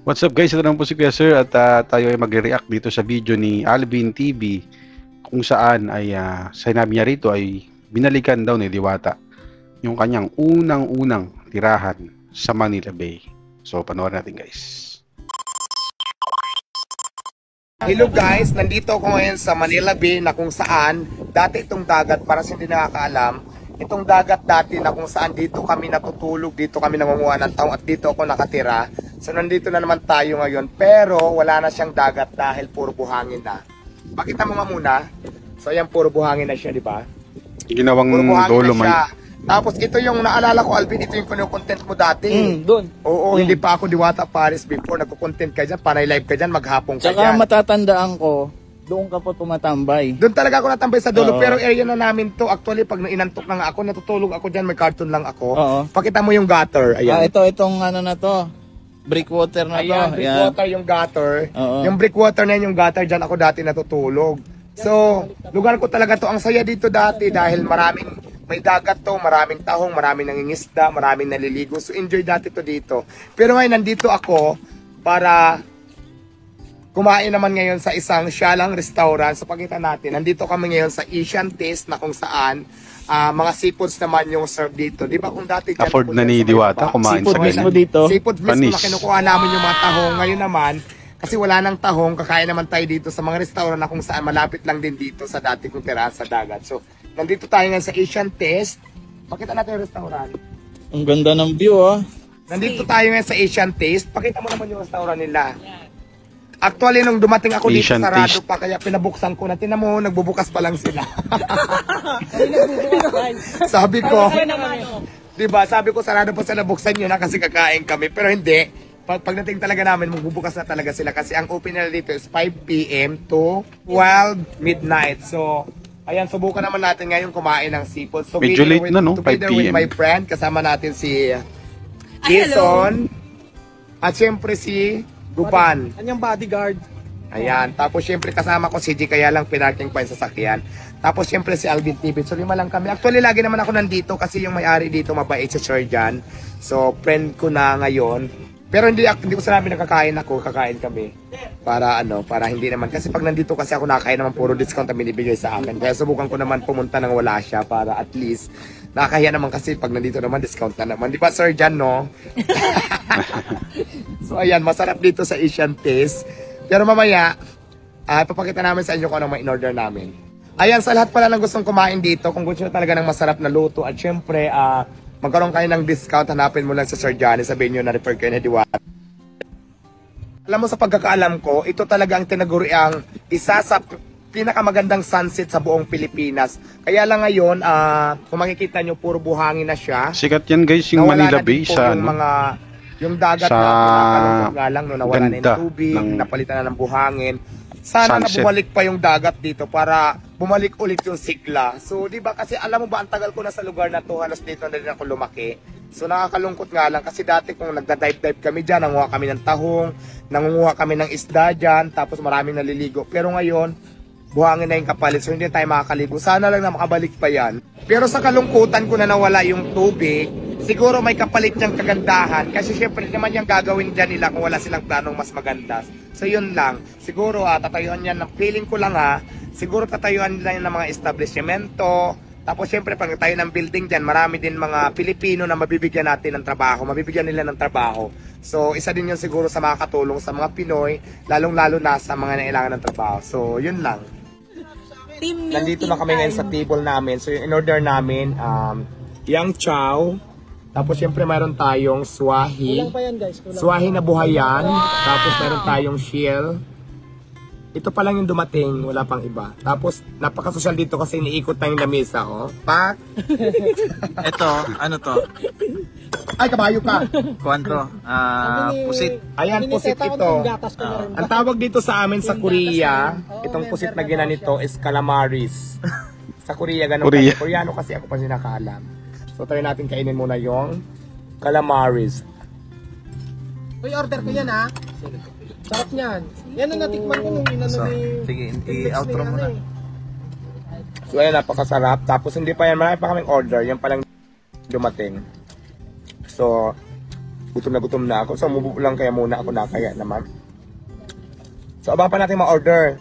What's up guys? Ito naman po si Kuya Sir at tayo ay magre-react dito sa video ni Alvin TV kung saan ay sinabi niya rito ay binalikan daw ni Diwata yung kanyang unang-unang tirahan sa Manila Bay. So panoorin natin guys. Hello guys, nandito ako ngayon sa Manila Bay na kung saan dati itong dagat, para sa hindi nakakaalam, itong dagat dati na kung saan dito kami natutulog, dito kami nangunguha ng taong at dito ako nakatira. So nandito na naman tayo ngayon pero wala na siyang dagat dahil puro buhangin na. Pakita mo nga muna. So ayan, puro buhangin na siya, di ba? Ginawang Puro buhangin Dolomite. na siya. Tapos ito yung naalala ko, Alvin, ito yung content mo dati. Doon. Oo, hindi pa ako Diwata Paris before. Nagko-content ka dyan, panay live ka dyan, maghapong ka Tsaka dyan. matatandaan ko, doon ka po tumatambay. Doon talaga ako natambay sa dulo, Oo. pero area na namin to. Actually, pag inantok na nga ako, natutulog ako dyan, may cartoon lang ako. Oo. Pakita mo yung gutter, ayan. Itong ano na to, breakwater na to. Ayan, breakwater yung gutter. Oo. Yung breakwater na yun, yung gutter, dyan ako dati natutulog. So, lugar ko talaga to. Ang saya dito dati dahil may dagat to, maraming tahong, maraming nangingisda, maraming naliligo. So, enjoy dati to dito. Pero ngayon, nandito ako para kumain naman ngayon sa isang Sialang restaurant. So, pakita natin, nandito kami ngayon sa Asian Taste na kung saan mga seafoods naman yung serve dito. Di ba kung dati dyan Afford po na dyan ni sa Diwata Maypa, kumain Seafood sa mismo ganyan. dito. seafood mismo Panis. na kinukuha namin yung mga tahong. Ngayon naman, kasi wala nang tahong, kakain naman tayo dito sa mga restaurant na kung saan malapit lang din dito sa dati kong tirahan sa dagat. So, nandito tayo ngayon sa Asian Taste. Pakita natin yung restaurant. Ang ganda ng view, oh. Nandito tayo ngayon sa Asian Taste. Pakita mo naman yung restaurant nila. Actually, nung dumating ako dito, Asian sarado Taste. pa, kaya pinabuksan ko na. Tinan mo, nagbubukas pa lang sila. Sabi ko, diba, sabi ko, sarado pa sila, buksan nyo na kasi kakain kami. Pero hindi. Pagdating talaga namin, magbubukas na talaga sila. Kasi ang open nila dito is 5 p.m. to 12 midnight. So, ayan, subukan naman natin ngayon kumain ng seafood. So, Medyo late na, no? 5 together with PM. my friend, kasama natin si Jason. At syempre si Gupan. Kanyang bodyguard. Ayan. Tapos syempre kasama ko si G, kaya lang pinarking pa yung sasakyan. Tapos syempre si Alvin TV. So 5 lang kami. Actually lagi naman ako nandito kasi yung may-ari dito mabait si Sir Jan. So friend ko na ngayon. Pero hindi ko sinabi na kakain ako, kakain kami. Para hindi naman. Kasi pag nandito kasi ako nakain naman puro discount ang binibigay sa akin. Kaya subukan ko naman pumunta nang wala siya para at least nakakahiya naman kasi pag nandito naman discount na naman. Di ba Sir Jan, no? So ayan, masarap dito sa Asian Taste. Pero mamaya, ipapakita namin sa inyo kung anong ma-in-order namin. Ayan, sa lahat pala ng gustong kumain dito, kung gusto nyo talaga ng masarap na luto, at syempre, magkaroon kayo ng discount, hanapin mo lang sa Sir Johnny, sabihin nyo na refer kayo na Diwata. Alam mo, sa pagkakaalam ko, ito talaga ang tinaguriang isa sa pinakamagandang sunset sa buong Pilipinas. Kaya lang ngayon, kung makikita nyo, puro buhangin na siya. Sikat yan guys yung Nawala Manila na din Bay po sa yung yung dagat sa na pinakalungkot nga lang, no, nawala na ganda yung tubig, ng napalitan na ng buhangin. Sana na sunset. bumalik pa yung dagat dito para bumalik ulit yung sigla. So, di ba kasi alam mo ba, ang tagal ko na sa lugar na to, halos dito na rin ako lumaki. So, nakakalungkot nga lang kasi dati kung nagda-dive-dive kami dyan, nanguha kami ng tahong, nangunguha kami ng isda dyan, tapos maraming naliligo. Pero ngayon, buhangin na yung kapalit, so hindi tayo makakaligo. Sana lang na makabalik pa yan. Pero sa kalungkutan ko na nawala yung tubig, siguro may kapalit niyang kagandahan. Kasi syempre naman yung gagawin dyan nila kung wala silang planong mas maganda. So yun lang. Siguro tatayuan yan, ng feeling ko lang siguro tatayuan nila yan ng mga establishmento. Tapos syempre pag tayo ng building dyan, marami din mga Pilipino na mabibigyan natin ng trabaho. Mabibigyan nila ng trabaho. So isa din yun siguro sa makakatulong sa mga Pinoy, lalong-lalo na sa mga nailangan ng trabaho. So yun lang. Nandito na kami ngayon sa table namin. So yung in-order namin, yang chow. Tapos syempre mayroon tayong swahi. Kulang pa yan guys. Kulang. Swahi na buhayan. Tapos mayroon tayong shell. Ito pa lang yung dumating, wala pang iba. Tapos napaka-social dito kasi iniikot na yung lamesa, oh. Pak! Ito, ano to? Ay, kabayo ka! Kwanto? Pusit. Ayan, pusit ito. Ang tawag dito sa amin sa Korea, itong pusit na ginanito is calamaris. Sa Korea, ganun Korea. kami. Koreano kasi ako pa sinakaalam. So, try natin kainin muna yung calamaris. Uy, order ko yan ha. Sarap niyan. Yan ang natikman ko nung inano ni... Sige, i-outro mo na. So, ayan, napakasarap. Tapos, hindi pa yan. Marami pa kaming order. Yan palang dumating. So, Gutom na ako. So, umubo lang kaya muna ako na kaya naman. So, abang pa natin ma-order.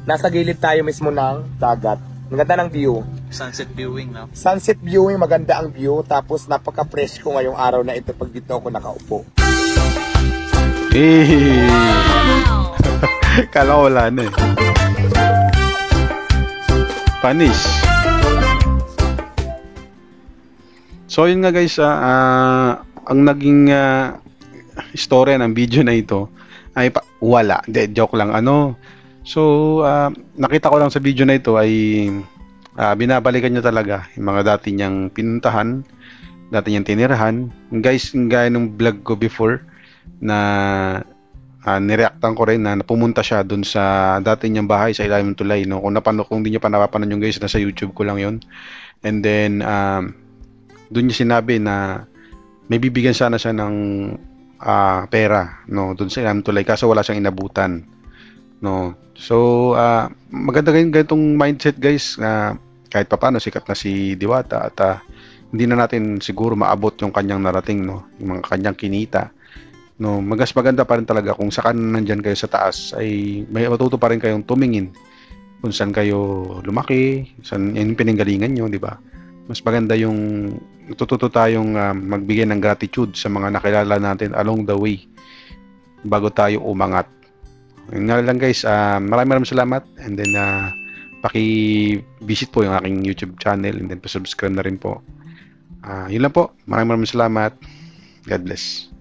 Nasa gilid tayo mismo ng dagat. Ang ganda ng view. Sunset viewing na. Sunset viewing, maganda ang view. Tapos, napaka-fresh ko ngayong araw na ito pag dito ako nakaupo. Eh. Kala ko wala na eh. Panis. So yun nga guys, ang naging istorya ng video na ito ay wala. De, joke lang. So nakita ko lang sa video na ito ay binabalikan niya talaga yung mga dati niyang pinuntahan, dati niyang tinirahan. Guys, gaya ng vlog ko before na nireactan ko rin na pumunta siya dun sa dati niyang bahay sa ilalim ng tulay, no? Kung hindi niyo pa napapanood yung guys, nasa YouTube ko lang yon. And then dun niya sinabi na may bibigyan sana siya ng pera, no, dun sa ilalim ng tulay, kaso wala siyang inabutan, no. So maganda ganitong mindset guys, kahit papaano sikat na si Diwata at hindi na natin siguro maabot yung kanyang narating, no, yung mga kanyang kinita. No, maganda pa rin talaga kung saan nandyan kayo sa taas ay may matuto pa rin kayong tumingin kung saan kayo lumaki, saan yung pinanggalingan nyo, di ba? Mas maganda yung natututo tayong magbigay ng gratitude sa mga nakilala natin along the way bago tayo umangat. Yun nga lang guys, maraming salamat, and then paki-visit po yung aking YouTube channel, and then pa-subscribe na rin po. Yun lang po, maraming salamat. God bless.